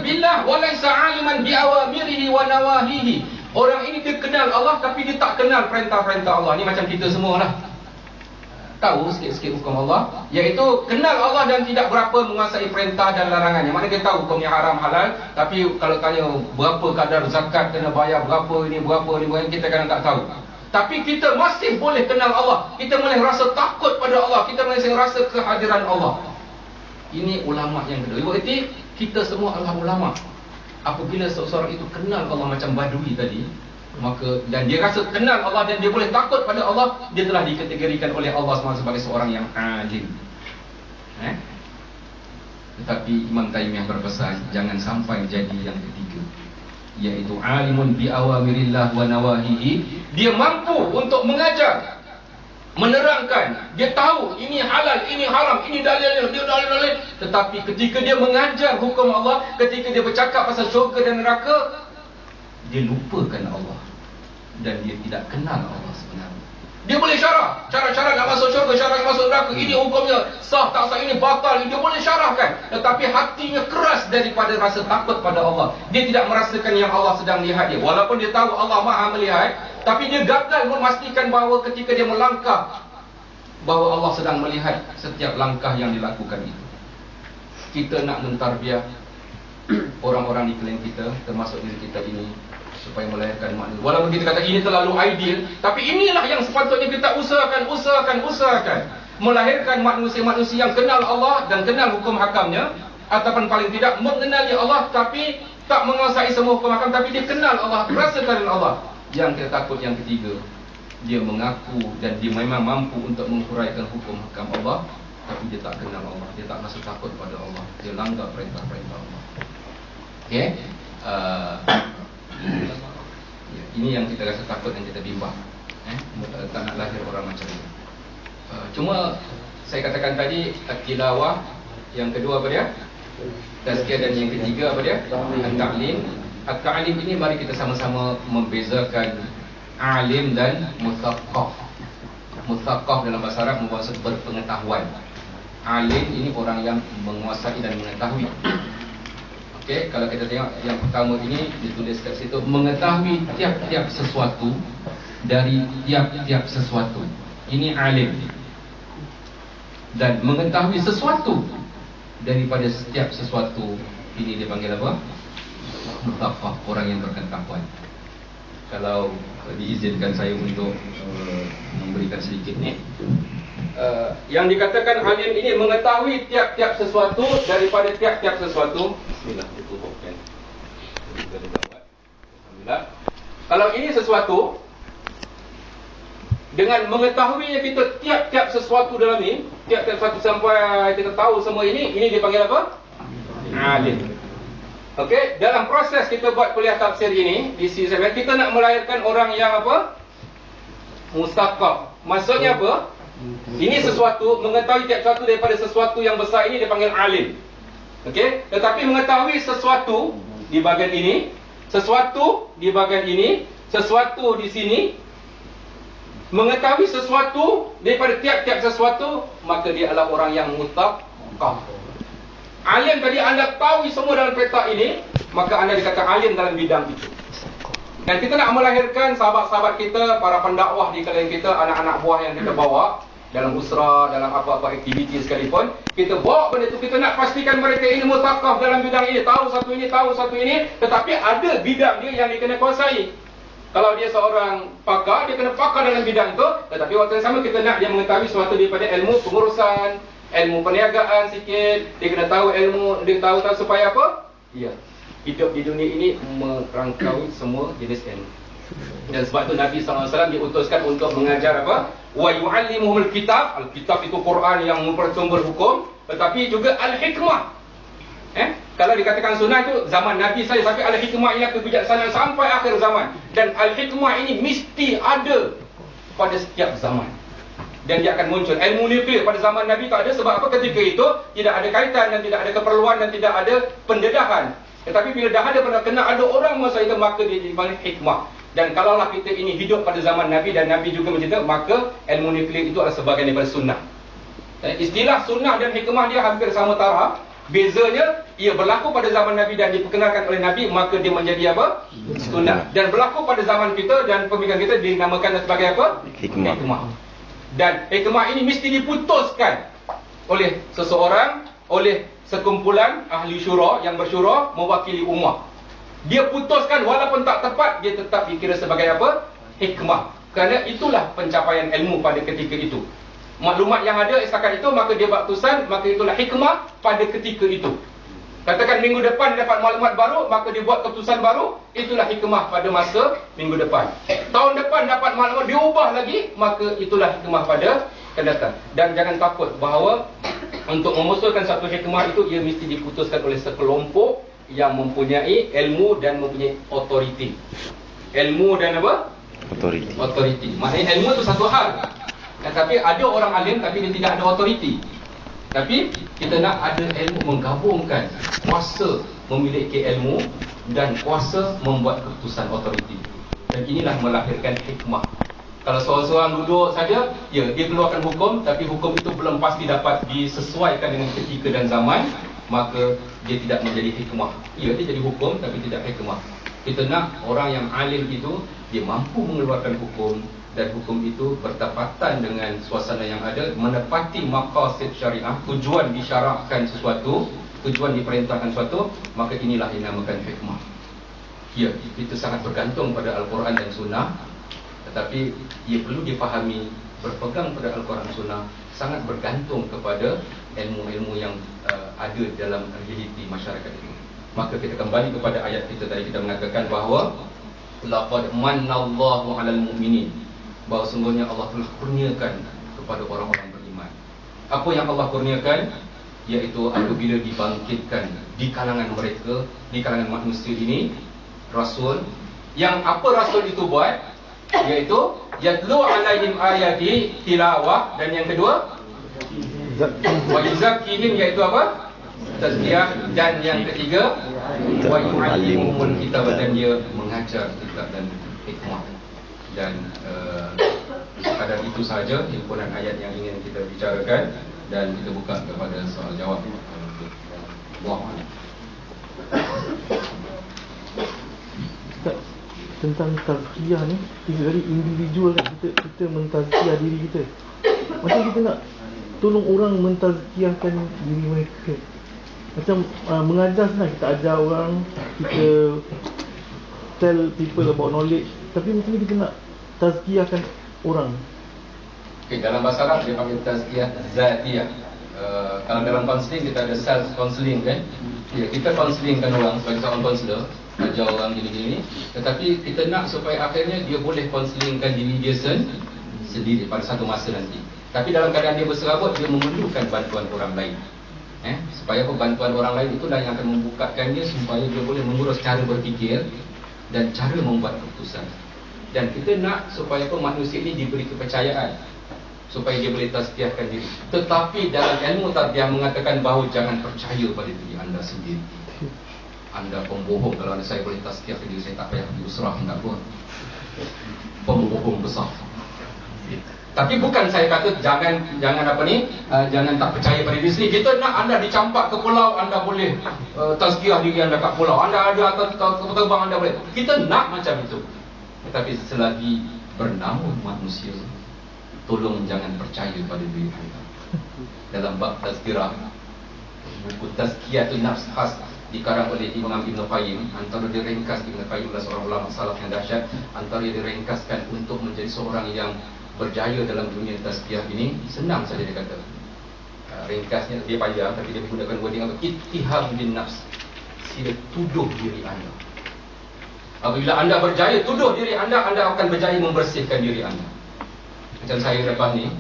billah wa laysa 'aliman bi awamirihi wa nawahihi. Orang ini dia kenal Allah tapi dia tak kenal perintah-perintah Allah. Ni macam kita semualah. Tahu sikit-sikit hukum Allah, iaitu kenal Allah dan tidak berapa menguasai perintah dan larangannya. Mana dia tahu hukumnya haram halal, tapi kalau tanya berapa kadar zakat kena bayar, berapa ini, kita kadang tak tahu. Tapi kita masih boleh kenal Allah. Kita boleh rasa takut pada Allah. Kita boleh rasa kehadiran Allah. Ini ulama yang kedua. Berarti kita semua adalah ulama. Apabila seseorang itu kenal Allah macam Badui tadi, maka dan dia rasa kenal Allah dan dia boleh takut pada Allah, dia telah dikategorikan oleh Allah SWT sebagai seorang yang alim. Tetapi Imam Taimiyah berpesan jangan sampai jadi yang ketiga, iaitu alimun bi awamirillah wa nawahihi. Dia mampu untuk mengajar, menerangkan, dia tahu ini halal, ini haram, ini dalil, dia dalil. Tetapi ketika dia mengajar hukum Allah, ketika dia bercakap pasal syurga dan neraka, dia lupakan Allah dan dia tidak kenal Allah sebenarnya. Dia boleh syarah cara-cara nak masuk syurga, cara nak masuk neraka, ini hukumnya sah tak sah, ini batal, dia boleh syarahkan. Tetapi hatinya keras daripada rasa takut pada Allah. Dia tidak merasakan yang Allah sedang lihat dia. Walaupun dia tahu Allah Maha melihat, tapi dia gagal memastikan bahawa ketika dia melangkah, bahawa Allah sedang melihat setiap langkah yang dilakukan itu. Kita nak mentarbiah orang-orang di sekeliling kita, termasuk diri kita ini, supaya melahirkan manusia. Walaupun kita kata ini terlalu ideal, tapi inilah yang sepatutnya kita usahakan. Melahirkan manusia-manusia yang kenal Allah dan kenal hukum hakamnya, ataupun paling tidak mengenali Allah tapi tak menguasai semua hukum hakam, tapi dia kenal Allah, rasa kenal Allah. Yang kita takut yang ketiga, dia mengaku dan dia memang mampu untuk menghuraikan hukum hakam Allah, tapi dia tak kenal Allah, dia tak rasa takut pada Allah, dia langgar perintah-perintah Allah. Okey? Ini yang kita rasa takut dan kita bimbang. Tak nak lahir orang macam ini. Cuma saya katakan tadi, tilawah, yang kedua apa dia? Tazkiyah, dan yang ketiga apa dia? At-ta'lim. At-ta'lim ini mari kita sama-sama membezakan alim dan muthaqqaf. Muthaqqaf dalam bahasa Arab bermaksud berpengetahuan. Alim ini orang yang menguasai dan mengetahui. Okey, kalau kita tengok yang pertama ini ditulis kat situ, mengetahui tiap-tiap sesuatu dari tiap-tiap sesuatu. Ini alim. Dan mengetahui sesuatu daripada setiap sesuatu, ini dipanggil apa? Muthaqqaf, orang yang berpengetahuan. Kalau diizinkan saya untuk memberikan sedikit ni, yang dikatakan alim ini mengetahui tiap-tiap sesuatu daripada tiap-tiap sesuatu. Bismillah, ditutupkan. Alhamdulillah. Kalau ini sesuatu, dengan mengetahuinya kita tiap-tiap sesuatu dalam ini, tiap-tiap sesuatu sampai kita tahu semua ini dipanggil apa? Alim. Okey, dalam proses kita buat kuliah tafsir ini di C7, kita nak melahirkan orang yang apa? Mustaqab. Maksudnya apa? Ini sesuatu, mengetahui tiap sesuatu daripada sesuatu yang besar ini dipanggil alim. Okey, tetapi mengetahui sesuatu di bahagian ini, sesuatu di bahagian ini, sesuatu di sini, mengetahui sesuatu daripada tiap-tiap sesuatu, maka dia adalah orang yang mustaqab. Alim tadi anda tahu semua dalam petak ini, maka anda dikatakan alim dalam bidang itu. Dan kita nak melahirkan sahabat-sahabat kita, para pendakwah di sekeliling kita, anak-anak buah yang kita bawa dalam usra, dalam apa-apa aktiviti sekalipun, kita bawa benda itu, kita nak pastikan mereka ini mutaqaf dalam bidang ini, tahu satu ini, tetapi ada bidang dia yang dia kena kuasai. Kalau dia seorang pakar, dia kena pakar dalam bidang itu, tetapi waktu yang sama kita nak dia mengetahui sesuatu daripada ilmu pengurusan, ilmu perniagaan sikit, dia kena tahu ilmu, dia tahu supaya apa? Ya, hidup di dunia ini merangkaui semua jenis ilmu. Dan sebab itu Nabi SAW diutuskan untuk mengajar apa? Wa yu'allimuhumul kitab. Al-kitab itu Quran yang mempersumber hukum, tetapi juga al-hikmah. Kalau dikatakan sunnah itu zaman Nabi saja, tapi al-hikmah ialah kebijaksanaan sampai akhir zaman. Dan al-hikmah ini mesti ada pada setiap zaman. Dan dia akan muncul. Ilmu nuklear pada zaman Nabi tak ada. Sebab apa? Ketika itu tidak ada kaitan dan tidak ada keperluan dan tidak ada pendedahan. Tetapi bila dah ada, kena ada orang masa itu, maka dia dipanggil hikmah. Dan kalaulah kita ini hidup pada zaman Nabi dan Nabi juga mencerita, maka ilmu nuklear itu adalah sebahagian daripada sunnah. Dan istilah sunnah dan hikmah dia hampir sama taraf, Bezanya, ia berlaku pada zaman Nabi dan diperkenalkan oleh Nabi, maka dia menjadi apa? Sunnah. Dan berlaku pada zaman kita dan pemikiran kita dinamakan sebagai apa? Hikmah. Dan hikmah ini mesti diputuskan oleh seseorang, oleh sekumpulan ahli syura yang bersyura mewakili ummah. Dia putuskan walaupun tak tepat, dia tetap dikira sebagai apa? Hikmah. Kerana itulah pencapaian ilmu pada ketika itu. Maklumat yang ada setakat itu, maka dia buat keputusan, maka itulah hikmah pada ketika itu. Katakan minggu depan dia dapat maklumat baru, maka dia buat keputusan baru, itulah hikmah pada masa minggu depan. Tahun depan dapat maklumat, dia ubah lagi, maka itulah hikmah pada akan datang. Dan jangan takut bahawa untuk memutuskan satu hikmah itu, ia mesti diputuskan oleh sekelompok yang mempunyai ilmu dan mempunyai otoriti. Ilmu dan apa? Otoriti. Maknanya ilmu itu satu hal. Tapi ada orang alim tapi dia tidak ada otoriti. Tapi kita nak ada ilmu menggabungkan kuasa memiliki ilmu dan kuasa membuat keputusan otoriti. Dan inilah melahirkan hikmah. Kalau seorang-seorang duduk saja, ya dia keluarkan hukum, tapi hukum itu belum pasti dapat disesuaikan dengan ketika dan zaman, maka dia tidak menjadi hikmah. Ya, dia jadi hukum tapi tidak hikmah. Kita nak orang yang alim itu, dia mampu mengeluarkan hukum, dan hukum itu bertepatan dengan suasana yang ada, menepati maqasid syariah, tujuan disyarakkan sesuatu, tujuan diperintahkan sesuatu, maka inilah yang dinamakan hikmah. Ya, itu sangat bergantung pada Al-Quran dan Sunnah, tetapi ia perlu difahami, berpegang pada Al-Quran dan Sunnah sangat bergantung kepada ilmu-ilmu yang ada dalam realiti masyarakat ini. Maka kita kembali kepada ayat kita tadi, kita mengatakan bahawa laqad mannallahu 'alal mu'minin, bahawa sungguhnya Allah telah kurniakan kepada orang-orang beriman. Apa yang Allah kurniakan? Iaitu apabila dibangkitkan di kalangan mereka, di kalangan manusia ini, Rasul. Yang apa Rasul itu buat? Iaitu yatlu alaihim ayati tilawah. Dan yang kedua, wa yuzakkihim, iaitu apa? Tazkiyah. Dan yang ketiga, wa yu'allimuhumul kitab, dan dia mengajar kitab dan hikmah. Dan sekadar itu sahaja himpunan ayat yang ingin kita bicarakan, dan kita buka kepada soal jawab. Tentang tazkiyah ni, kita dari individual kan, kita mentazkiyah diri kita. Macam kita nak tolong orang mentazkiyahkan diri mereka. Macam mengajar senang, kita ajar orang, kita tell people about knowledge. Tapi macam ni kita nak tazkiyahkan orang. Okay, dalam bahasa Arab dia panggil tazkiyah zatiyah. Kalau dalam counselling kita ada self counselling kan. Ya, kita counselingkan orang sebagai seorang counselor, ajar orang gini-gini. Tetapi kita nak supaya akhirnya dia boleh counselingkan diri dia sendiri pada satu masa nanti. Tapi dalam keadaan dia berserabut, dia memerlukan bantuan orang lain. Supaya bantuan orang lain itulah yang akan membukakan dia supaya dia boleh mengurus cara berfikir dan cara membuat keputusan. Dan kita nak supaya manusia ini diberi kepercayaan, supaya dia boleh tazkiyahkan diri. Tetapi dalam ilmu tarbiyah mengatakan bahawa jangan percaya pada diri anda sendiri. Anda pembohong. Kalau saya boleh tazkiyahkan diri saya, tak payah diusrah, tak pun. Pembohong besar. Tapi bukan saya kata jangan jangan tak percaya pada diri sendiri. Kita nak anda dicampak ke pulau, anda boleh tazkiyah diri anda kat pulau. Anda ada atas terbang, anda boleh. Kita nak macam itu. Tetapi selagi bernama manusia, tolong jangan percaya pada diri anda. Dalam bab tazkirah, buku Tazkiyatun Nafs khas dikarang oleh Imam Ibn Qayyim. Antara dia ringkas, Ibn Qayyim adalah seorang ulama salaf yang dahsyat. Antara dia ringkaskan untuk menjadi seorang yang berjaya dalam dunia tazkiyah ini, senang saja dia kata. Ringkasnya dia panjang, tapi dia menggunakan wording apa? Ittiham bin nafs. Sila tuduh diri anda. Apabila anda berjaya tuduh diri anda, anda akan berjaya membersihkan diri anda. Macam saya lepas ni,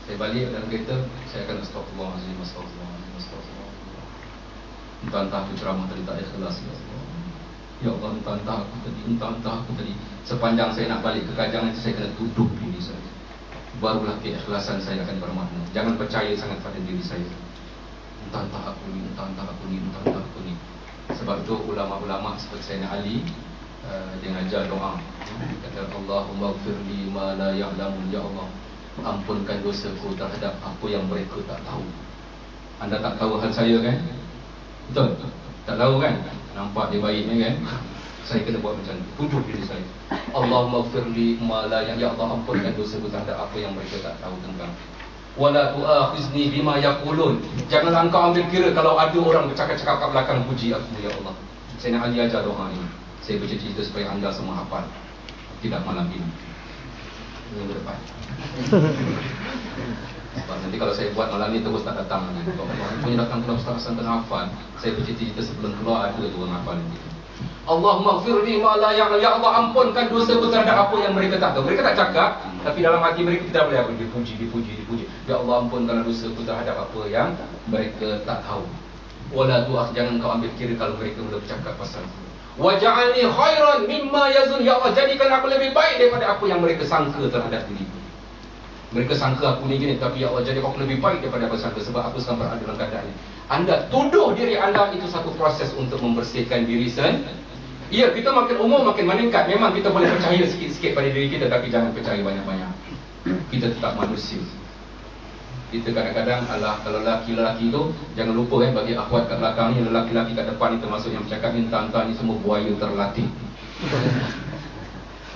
saya balik dalam kereta, saya akan astagfirullahaladzim, astagfirullahaladzim, astagfirullahaladzim. Entah-entah aku ceramah tadi tak ikhlas. Ya Allah, entah-entah aku tadi, entah-entah aku tadi. Sepanjang saya nak balik ke Kajang itu, saya kena tuduh diri saya. Barulah keikhlasan saya akan bermakna. Jangan percaya sangat pada diri saya. Entah-entah aku ni, entah-entah aku ni, entah-entah aku ni. Sebab itu ulama-ulama seperti Sayyidina Ali, dia ngajar doa. Kata Allahumma gfirli ma la ya'lamun, ya Allah, ampunkan dosaku terhadap apa yang mereka tak tahu. Anda tak tahu hal saya kan? Betul? Tak tahu kan? Nampak dia baik ni kan? Saya kena buat macam tu. Tujuh diri saya. Allahumma firli ma la ya Allah, ampunkan dosa-ku terhadap apa yang mereka tak tahu tentang. Wala tu'akhizni bima yaqulun. Janganlah engkau ambil kira kalau ada orang bercakap-cakap kat belakang puji aku, ya Allah. Saya nak ajar doa ini. Saya bercerita supaya anda semua hafal. Tidak malam ini, minggu depan. Sebab nanti kalau saya buat malam ni terus tak datang. Kalau punya datang keluar Ustaz Hasan kena hafal, saya bercerita sebelum keluar ada tu orang hafal gitu. Allahumma firli ma la ya Allah, ampunkan dosa-ku terhadap apa yang mereka tak tahu. Mereka tak cakap, tapi dalam hati mereka kita boleh apa? Dipuji. Ya Allah, ampunkan dosa-ku terhadap apa yang mereka tak tahu. Wala tu'akh, jangan kau ambil kira kalau mereka mula bercakap pasal aku. Waj'alni khairan mimma yazun, ya Allah, jadikan aku lebih baik daripada apa yang mereka sangka terhadap diriku. Mereka sangka aku ni gini, tapi ya Allah, jadi aku lebih baik daripada apa sangka, sebab aku sekarang berada dalam keadaan ini. Anda tuduh diri anda, itu satu proses untuk membersihkan diri sendiri. Ya, kita makin umur makin meningkat. Memang kita boleh percaya sikit-sikit pada diri kita, tapi jangan percaya banyak-banyak. Kita tetap manusia. Kita kadang-kadang kalau lelaki-lelaki tu, jangan lupa bagi akhwat kat belakang ni, lelaki-lelaki kat depan ni termasuk yang bercakap ni, entah-entah ni semua buaya terlatih.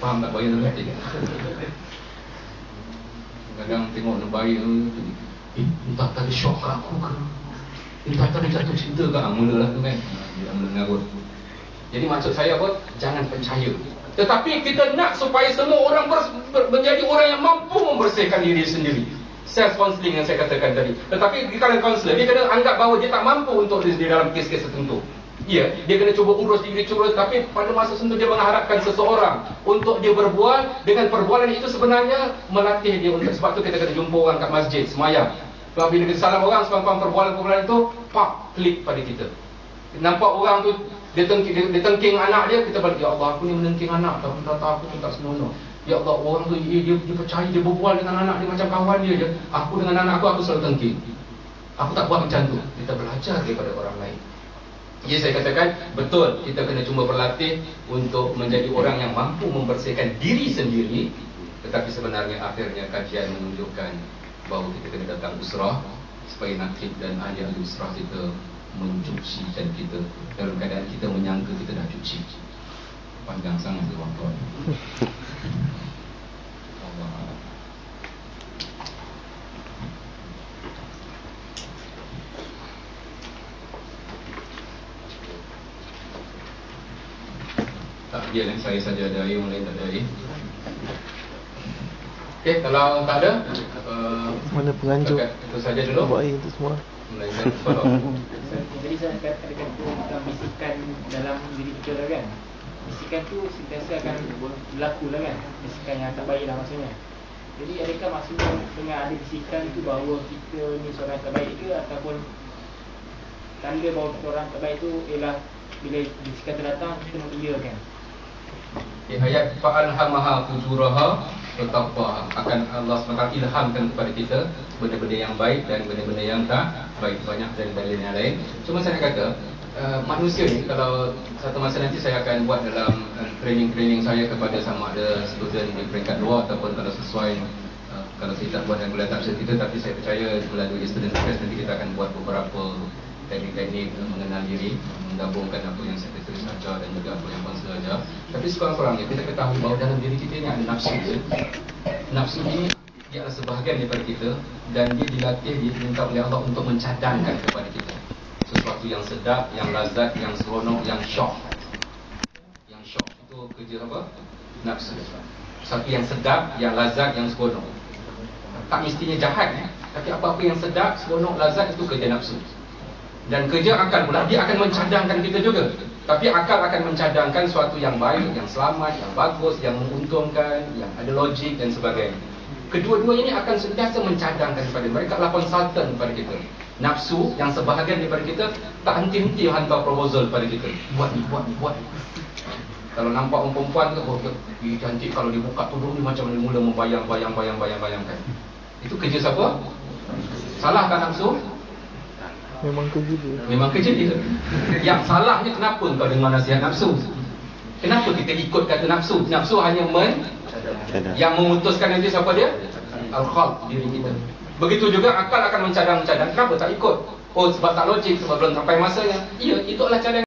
Faham tak buaya terlatih? Kadang tengok bayi tu, entah tadi syok ke aku ke, entah tadi jatuh cinta ke, mulalah tu kan. Dia mengarut. Jadi maksud saya apa? Jangan percaya. Tetapi kita nak supaya semua orang menjadi orang yang mampu membersihkan diri sendiri. Self counselling yang saya katakan tadi. Tetapi kalau kaunselor, dia kena anggap bahawa dia tak mampu untuk di dalam kes-kes tertentu. Ya, dia kena cuba urus diri, tapi pada masa tertentu dia mengharapkan seseorang untuk dia berbual. Dengan perbualan itu sebenarnya melatih dia untuk, sebab tu kita kena jumpa orang kat masjid semayang. Sebab bila kita salam orang, sebab perbualan-perbualan itu klik pada kita. Nampak orang tu dia tengking anak dia, kita balik, ya Allah, aku ni menengking anak, tapi kata aku tu tak senonoh. Ya Allah, orang tu dia percaya, dia berbual dengan anak dia macam kawan dia je. Aku dengan anak aku selalu tengking. Aku tak buat macam tu. Kita belajar daripada orang lain. Jadi saya katakan, betul, kita kena cuma berlatih untuk menjadi orang yang mampu membersihkan diri sendiri. Tetapi sebenarnya akhirnya kajian menunjukkan bahawa kita kena datang usrah, supaya nakib dan ahli-ahli usrah kita mencucikan kita dalam keadaan kita menyangka kita dah cuci. Panjang sangat tu waktu. Allah. Tak, dia dan saya saja ada air, yang lain tak ada air. Okey, kalau tak ada, mana penganjur? Itu saja dulu. Buat air untuk semua. Melainkan follow. Jadi saya ada kata bisikan dalam diri kita lah kan. Bisikan tu sentiasa akan berlaku lah kan. Bisikan yang tak baik lah maksudnya. Jadi adakah maksudnya dengan ada bisikan tu bahawa kita ni seorang tak baik ke, ataupun tanda bahawa kita orang tak baik tu ialah bila bisikan tu datang kita mengiyakan. Ayat fa'alhamaha fujuraha wa taqwaha, akan Allah SWT ilhamkan kepada kita benda-benda yang baik dan benda-benda yang tak baik. Banyak dari dalil yang lain. Cuma saya nak kata, manusia ni, kalau satu masa nanti saya akan buat dalam training-training saya kepada sama ada student di peringkat luar ataupun kalau sesuai, kalau saya tak buat dengan kuliah tafsir kita, tapi saya percaya melalui student test nanti kita akan buat beberapa teknik-teknik mengenal diri, menggabungkan apa yang saya tulis ajar dan juga apa yang konselor ajar. Tapi sekurang-kurangnya kita ketahui bahawa dalam diri kita ini ada nafsu. Nafsu ini dia adalah sebahagian daripada kita, dan dia dilatih, diminta oleh Allah untuk mencadangkan kepada kita sesuatu yang sedap, yang lazat, yang seronok, yang syok. Yang syok itu kerja apa? Nafsu. Sesuatu yang sedap, yang lazat, yang seronok. Tak mestinya jahat, tapi apa-apa yang sedap, seronok, lazat itu kerja nafsu. Dan kerja akal pula, dia akan mencadangkan kita juga. Tapi akal akan mencadangkan sesuatu yang baik, yang selamat, yang bagus, yang menguntungkan, yang ada logik dan sebagainya. Kedua-dua ini akan sentiasa mencadangkan kepada mereka, adalah konsultan kepada kita. Nafsu yang sebahagian daripada kita tak henti-henti hantar proposal pada kita. Buat ni, buat ni, buat ni. Kalau nampak orang perempuan tu, oh, dia cantik, kalau dia buka tudung ni macam dia mula membayang-bayangkan. Itu kerja siapa? Salah kan nafsu? Memang kerja dia. Memang kerja dia. Yang salahnya kenapa kau dengar nasihat nafsu? Kenapa kita ikut kata nafsu? Nafsu hanya yang memutuskan nanti siapa dia? Al-khalq, diri kita. Begitu juga akal akan mencadang-mencadang. Kenapa tak ikut? Oh sebab tak logik, sebab belum sampai masanya. Ya, itu adalah cara yang